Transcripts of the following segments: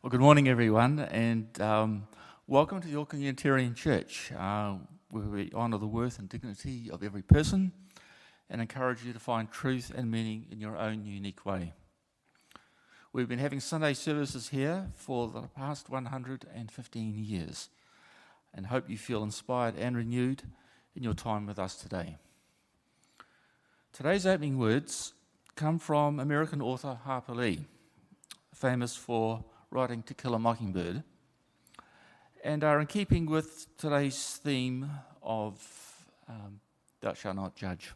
Well, good morning, everyone, and welcome to the Auckland Unitarian Church, where we honour the worth and dignity of every person and encourage you to find truth and meaning in your own unique way. We've been having Sunday services here for the past 115 years and hope you feel inspired and renewed in your time with us today. Today's opening words come from American author Harper Lee, famous for writing To Kill a Mockingbird, and are in keeping with today's theme of Thou shalt not judge.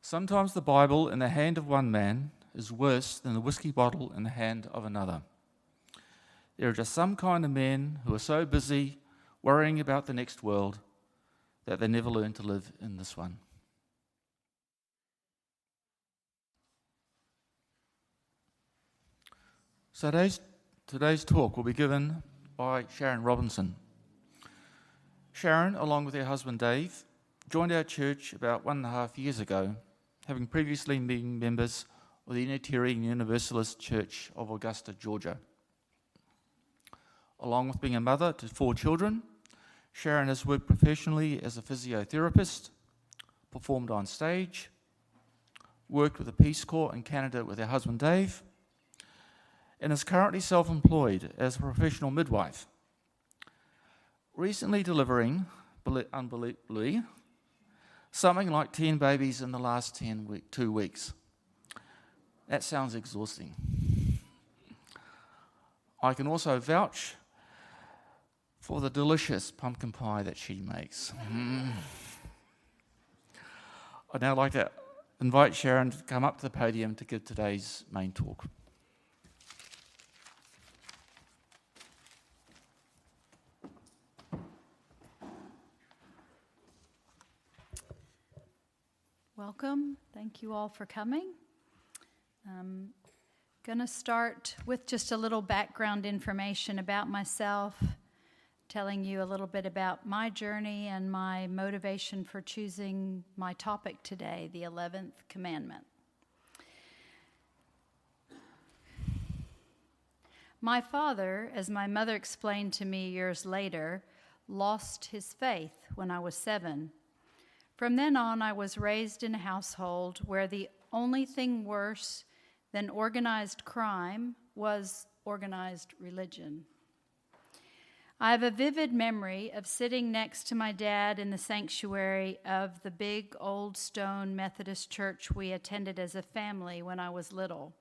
Sometimes the Bible in the hand of one man is worse than the whiskey bottle in the hand of another. There are just some kind of men who are so busy worrying about the next world that they never learn to live in this one. So today's talk will be given by Sharon Robinson. Sharon, along with her husband Dave, joined our church about 1.5 years ago, having previously been members of the Unitarian Universalist Church of Augusta, Georgia. Along with being a mother to 4 children, Sharon has worked professionally as a physiotherapist, performed on stage, worked with the Peace Corps in Canada with her husband Dave, and is currently self-employed as a professional midwife, recently delivering, unbelievably, something like 10 babies in the last 2 weeks. That sounds exhausting. I can also vouch for the delicious pumpkin pie that she makes. I'd now like to invite Sharon to come up to the podium to give today's main talk. Welcome. Thank you all for coming. I'm going to start with just a little background information about myself, telling you a little bit about my journey and my motivation for choosing my topic today, the 11th Commandment. My father, as my mother explained to me years later, lost his faith when I was 7. From then on, I was raised in a household where the only thing worse than organized crime was organized religion. I have a vivid memory of sitting next to my dad in the sanctuary of the big old stone Methodist church we attended as a family when I was little.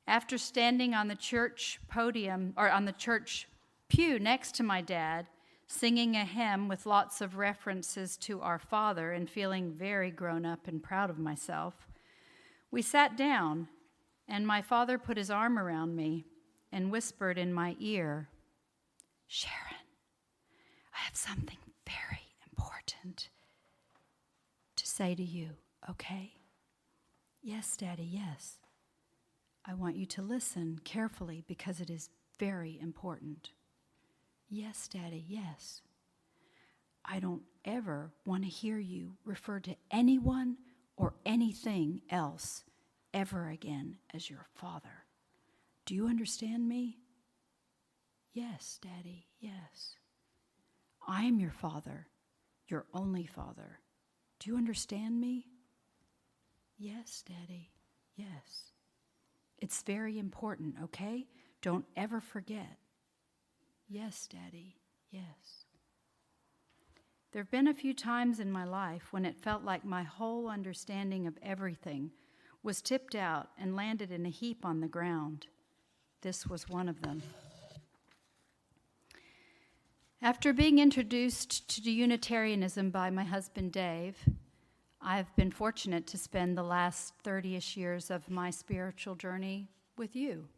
After standing on the church podium, or on the church pew next to my dad, singing a hymn with lots of references to our Father and feeling very grown up and proud of myself, we sat down, and my father put his arm around me and whispered in my ear, "Sharon, I have something very important to say to you, okay?" "Yes, Daddy, yes." "I want you to listen carefully because it is very important." "Yes, Daddy, yes." "I don't ever want to hear you refer to anyone or anything else ever again as your father. Do you understand me?" "Yes, Daddy, yes." "I am your father, your only father. Do you understand me?" "Yes, Daddy, yes." "It's very important, okay? Don't ever forget." "Yes, Daddy, yes." There have been a few times in my life when it felt like my whole understanding of everything was tipped out and landed in a heap on the ground. This was one of them. After being introduced to Unitarianism by my husband Dave, I've been fortunate to spend the last 30-ish years of my spiritual journey with you.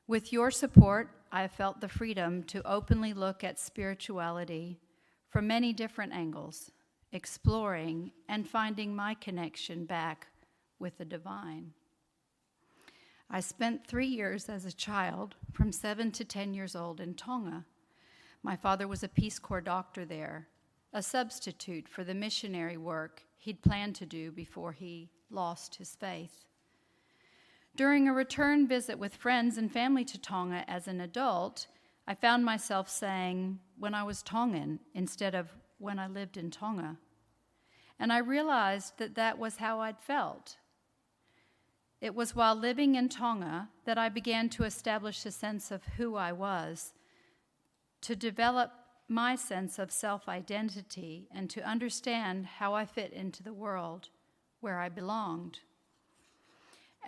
With your support, I have felt the freedom to openly look at spirituality from many different angles, exploring and finding my connection back with the divine. I spent 3 years as a child, from 7 to 10 years old, in Tonga. My father was a Peace Corps doctor there, a substitute for the missionary work he'd planned to do before he lost his faith. During a return visit with friends and family to Tonga as an adult, I found myself saying, when I was Tongan, instead of when I lived in Tonga. And I realized that that was how I'd felt. It was while living in Tonga that I began to establish a sense of who I was, to develop my sense of self-identity, and to understand how I fit into the world where I belonged.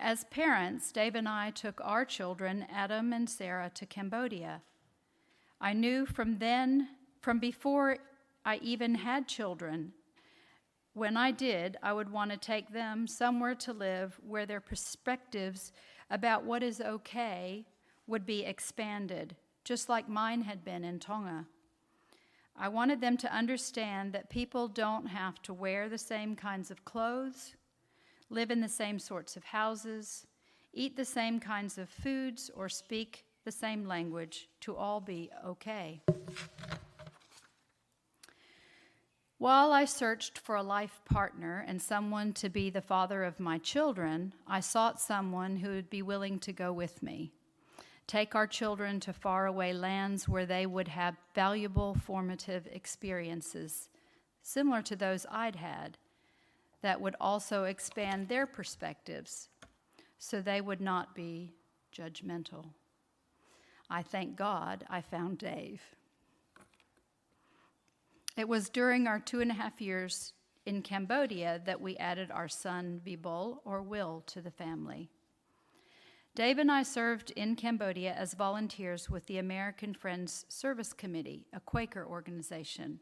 As parents, Dave and I took our children, Adam and Sarah, to Cambodia. I knew from before I even had children, when I did, I would want to take them somewhere to live where their perspectives about what is okay would be expanded, just like mine had been in Tonga. I wanted them to understand that people don't have to wear the same kinds of clothes, live in the same sorts of houses, eat the same kinds of foods, or speak the same language to all be okay. While I searched for a life partner and someone to be the father of my children, I sought someone who would be willing to go with me, take our children to faraway lands where they would have valuable formative experiences, similar to those I'd had, that would also expand their perspectives, so they would not be judgmental. I thank God I found Dave. It was during our 2.5 years in Cambodia that we added our son, Vibol, or Will, to the family. Dave and I served in Cambodia as volunteers with the American Friends Service Committee, a Quaker organization.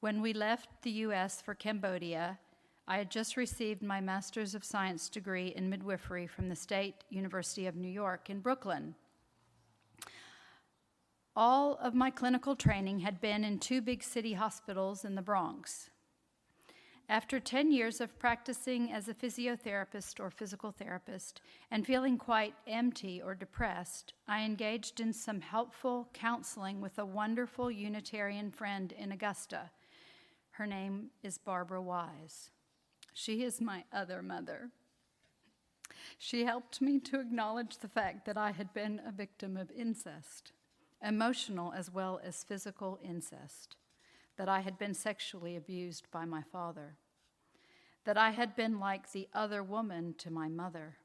When we left the U.S. for Cambodia, I had just received my Master's of Science degree in midwifery from the State University of New York in Brooklyn. All of my clinical training had been in 2 big city hospitals in the Bronx. After 10 years of practicing as a physiotherapist or physical therapist and feeling quite empty or depressed, I engaged in some helpful counseling with a wonderful Unitarian friend in Augusta. Her name is Barbara Wise. She is my other mother. She helped me to acknowledge the fact that I had been a victim of incest, emotional as well as physical incest, that I had been sexually abused by my father, that I had been like the other woman to my mother.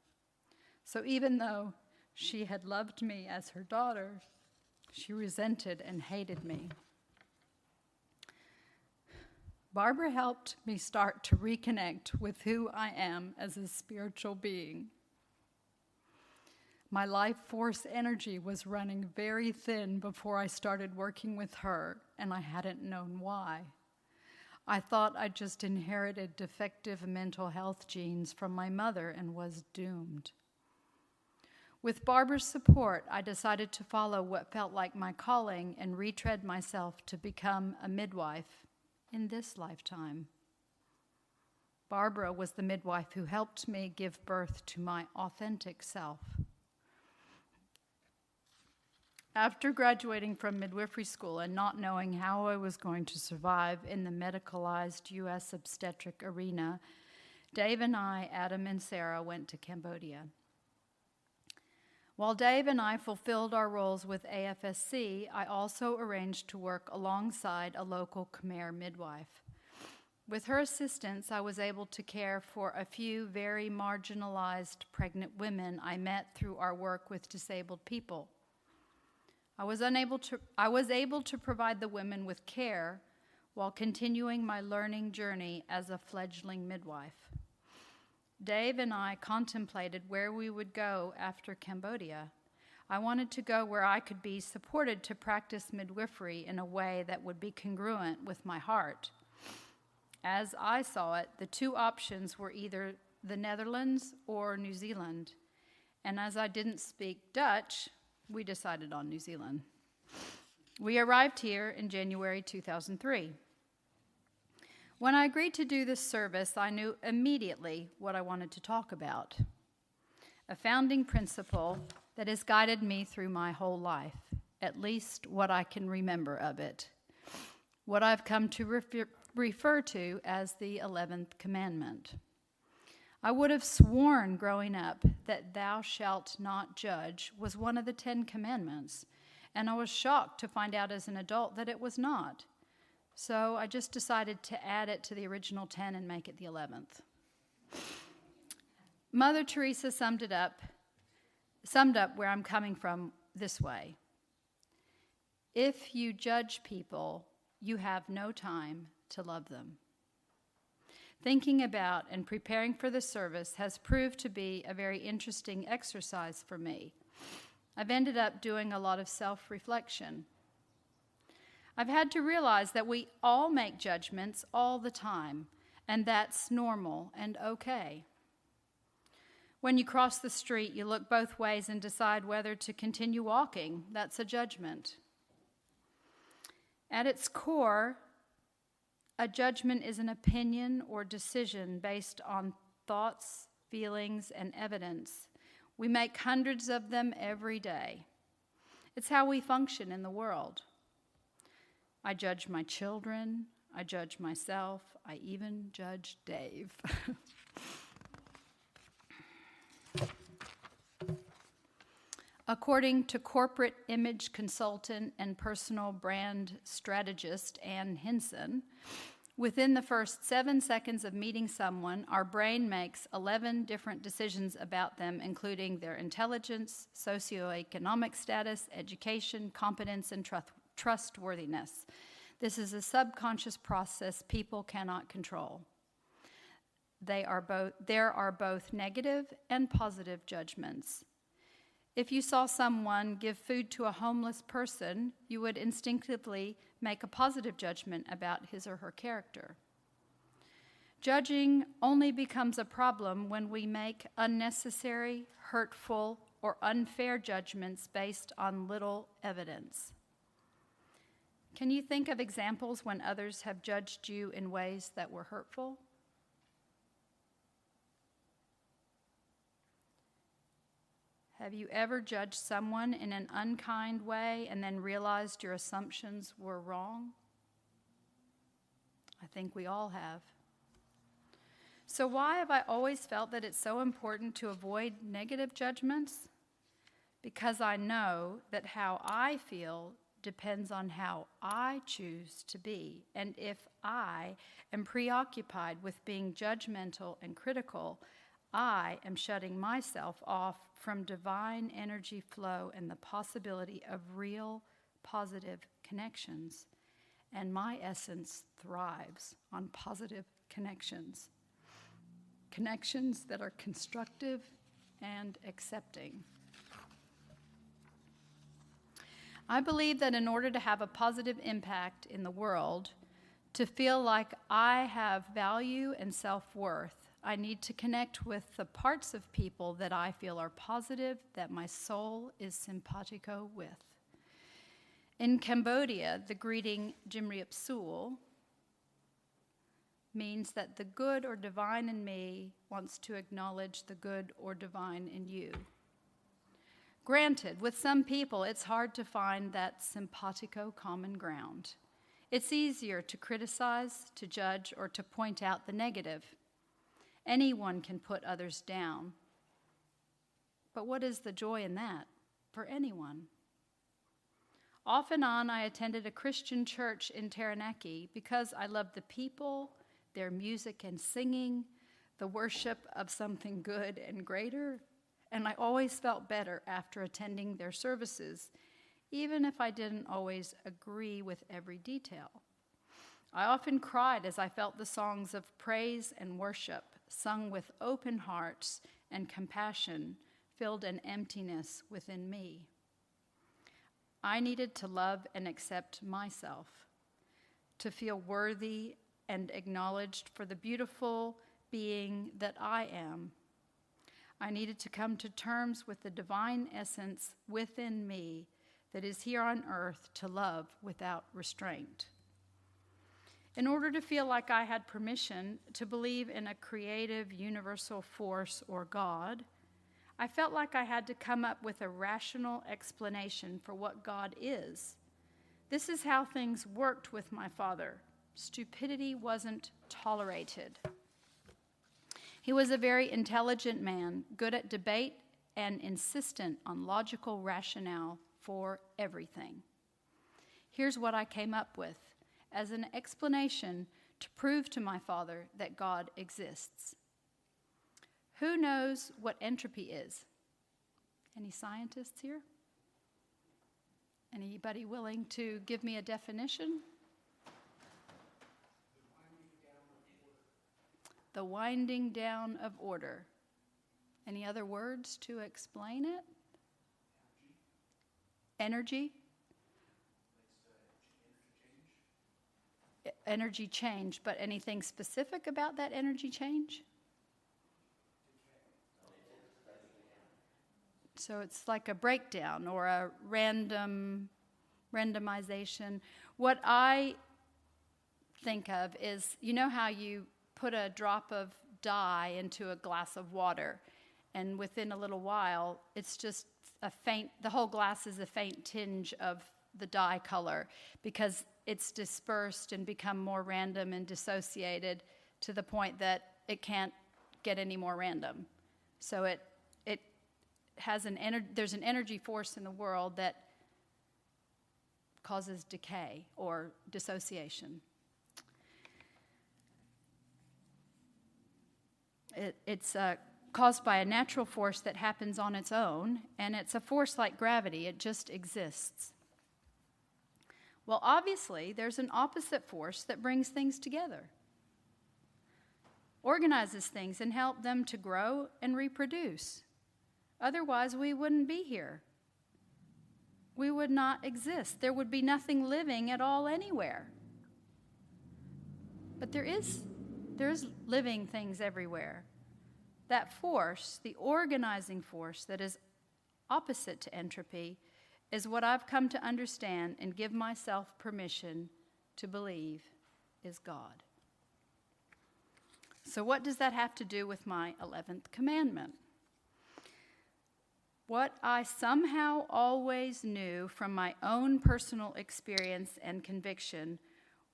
So even though she had loved me as her daughter, she resented and hated me. Barbara helped me start to reconnect with who I am as a spiritual being. My life force energy was running very thin before I started working with her, and I hadn't known why. I thought I just inherited defective mental health genes from my mother and was doomed. With Barbara's support, I decided to follow what felt like my calling and retread myself to become a midwife in this lifetime. Barbara was the midwife who helped me give birth to my authentic self. After graduating from midwifery school and not knowing how I was going to survive in the medicalized U.S. obstetric arena, Dave and I, Adam and Sarah, went to Cambodia. While Dave and I fulfilled our roles with AFSC, I also arranged to work alongside a local Khmer midwife. With her assistance, I was able to care for a few very marginalized pregnant women I met through our work with disabled people. I was able to provide the women with care while continuing my learning journey as a fledgling midwife. Dave and I contemplated where we would go after Cambodia. I wanted to go where I could be supported to practice midwifery in a way that would be congruent with my heart. As I saw it, the 2 options were either the Netherlands or New Zealand. And as I didn't speak Dutch, we decided on New Zealand. We arrived here in January 2003. When I agreed to do this service, I knew immediately what I wanted to talk about. A founding principle that has guided me through my whole life, at least what I can remember of it. What I've come to refer to as the 11th Commandment. I would have sworn growing up that thou shalt not judge was one of the 10 Commandments, and I was shocked to find out as an adult that it was not. So I just decided to add it to the original 10 and make it the 11th. Mother Teresa summed up where I'm coming from this way. If you judge people, you have no time to love them. Thinking about and preparing for the service has proved to be a very interesting exercise for me. I've ended up doing a lot of self-reflection. I've had to realize that we all make judgments all the time, and that's normal and okay. When you cross the street, you look both ways and decide whether to continue walking. That's a judgment. At its core, a judgment is an opinion or decision based on thoughts, feelings, and evidence. We make hundreds of them every day. It's how we function in the world. I judge my children, I judge myself, I even judge Dave. According to corporate image consultant and personal brand strategist Ann Hinson, within the first 7 seconds of meeting someone, our brain makes 11 different decisions about them, including their intelligence, socioeconomic status, education, competence, and trustworthiness. This is a subconscious process people cannot control. There are both negative and positive judgments. If you saw someone give food to a homeless person, you would instinctively make a positive judgment about his or her character. Judging only becomes a problem when we make unnecessary, hurtful, or unfair judgments based on little evidence. Can you think of examples when others have judged you in ways that were hurtful? Have you ever judged someone in an unkind way and then realized your assumptions were wrong? I think we all have. So why have I always felt that it's so important to avoid negative judgments? Because I know that how I feel depends on how I choose to be. And if I am preoccupied with being judgmental and critical, I am shutting myself off from divine energy flow and the possibility of real positive connections. And my essence thrives on positive connections. Connections that are constructive and accepting. I believe that in order to have a positive impact in the world, to feel like I have value and self-worth, I need to connect with the parts of people that I feel are positive, that my soul is simpatico with. In Cambodia, the greeting Jimriap Sul means that the good or divine in me wants to acknowledge the good or divine in you. Granted, with some people, it's hard to find that simpatico common ground. It's easier to criticize, to judge, or to point out the negative. Anyone can put others down. But what is the joy in that for anyone? Off and on, I attended a Christian church in Taranaki because I loved the people, their music and singing, the worship of something good and greater, and I always felt better after attending their services, even if I didn't always agree with every detail. I often cried as I felt the songs of praise and worship, sung with open hearts and compassion, filled an emptiness within me. I needed to love and accept myself, to feel worthy and acknowledged for the beautiful being that I am. I needed to come to terms with the divine essence within me that is here on earth to love without restraint. In order to feel like I had permission to believe in a creative universal force or God, I felt like I had to come up with a rational explanation for what God is. This is how things worked with my father. Stupidity wasn't tolerated. He was a very intelligent man, good at debate and insistent on logical rationale for everything. Here's what I came up with as an explanation to prove to my father that God exists. Who knows what entropy is? Any scientists here? Anybody willing to give me a definition? The winding down of order. Any other words to explain it? Energy? Energy change, but anything specific about that energy change? So it's like a breakdown or a randomization. What I think of is, you know how you put a drop of dye into a glass of water, and within a little while, it's just the whole glass is a faint tinge of the dye color because it's dispersed and become more random and dissociated to the point that it can't get any more random. So it has there's an energy force in the world that causes decay or dissociation. It's caused by a natural force that happens on its own, and it's a force like gravity. It just exists. Well, obviously, there's an opposite force that brings things together, organizes things, and helps them to grow and reproduce. Otherwise, we wouldn't be here. We would not exist. There would be nothing living at all anywhere. But there's living things everywhere. That force, the organizing force that is opposite to entropy, is what I've come to understand and give myself permission to believe is God. So what does that have to do with my 11th commandment? What I somehow always knew from my own personal experience and conviction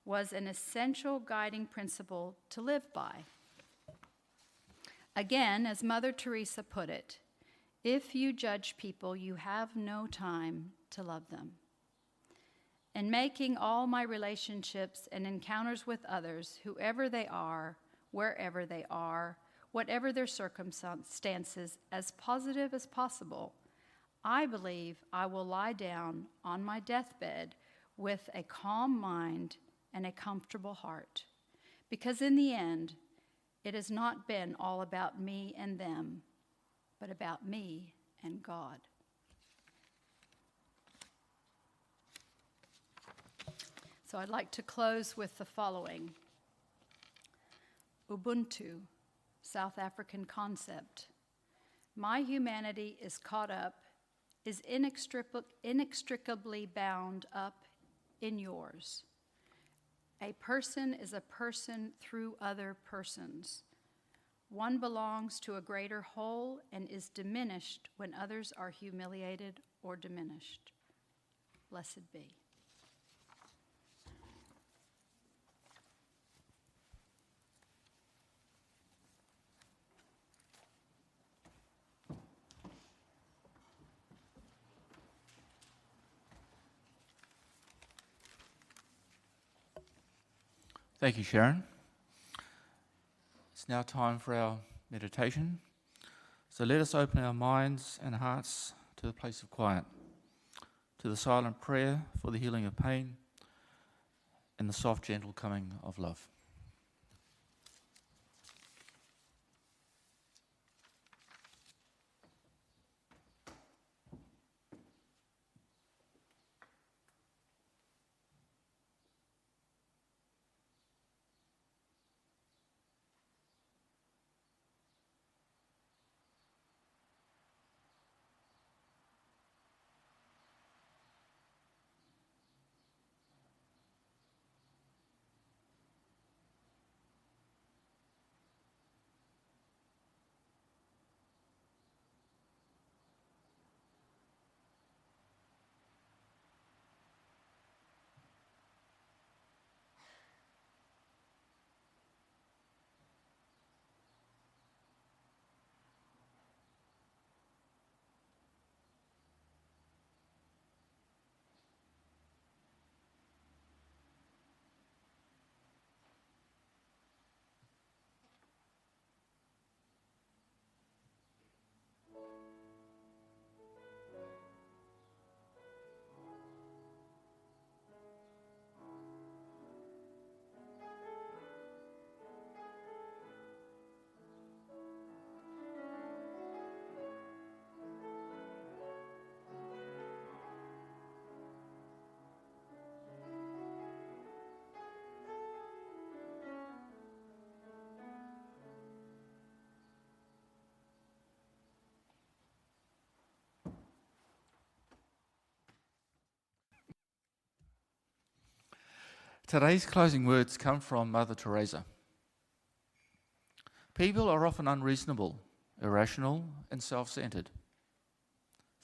was an essential guiding principle to live by. Again, as Mother Teresa put it, if you judge people, you have no time to love them. In making all my relationships and encounters with others, whoever they are, wherever they are, whatever their circumstances, as positive as possible, I believe I will lie down on my deathbed with a calm mind and a comfortable heart. Because in the end, it has not been all about me and them, but about me and God. So I'd like to close with the following. Ubuntu, South African concept. My humanity is caught up, is inextricably bound up in yours. A person is a person through other persons. One belongs to a greater whole and is diminished when others are humiliated or diminished. Blessed be. Thank you, Sharon. It's now time for our meditation. So let us open our minds and hearts to the place of quiet, to the silent prayer for the healing of pain and the soft, gentle coming of love. Today's closing words come from Mother Teresa. People are often unreasonable, irrational, and self-centered.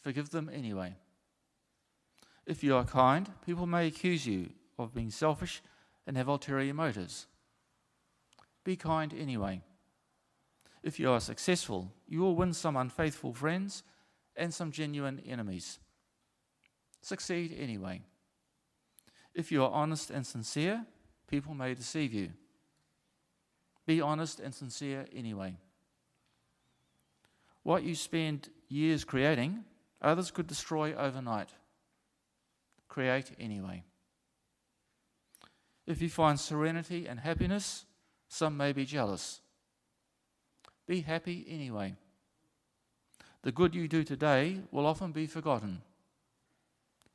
Forgive them anyway. If you are kind, people may accuse you of being selfish and have ulterior motives. Be kind anyway. If you are successful, you will win some unfaithful friends and some genuine enemies. Succeed anyway. If you are honest and sincere, people may deceive you. Be honest and sincere anyway. What you spend years creating, others could destroy overnight. Create anyway. If you find serenity and happiness, some may be jealous. Be happy anyway. The good you do today will often be forgotten.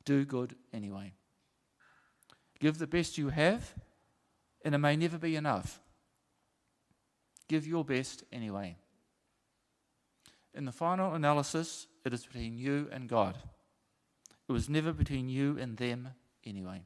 Do good anyway. Give the best you have, and it may never be enough. Give your best anyway. In the final analysis, it is between you and God. It was never between you and them anyway.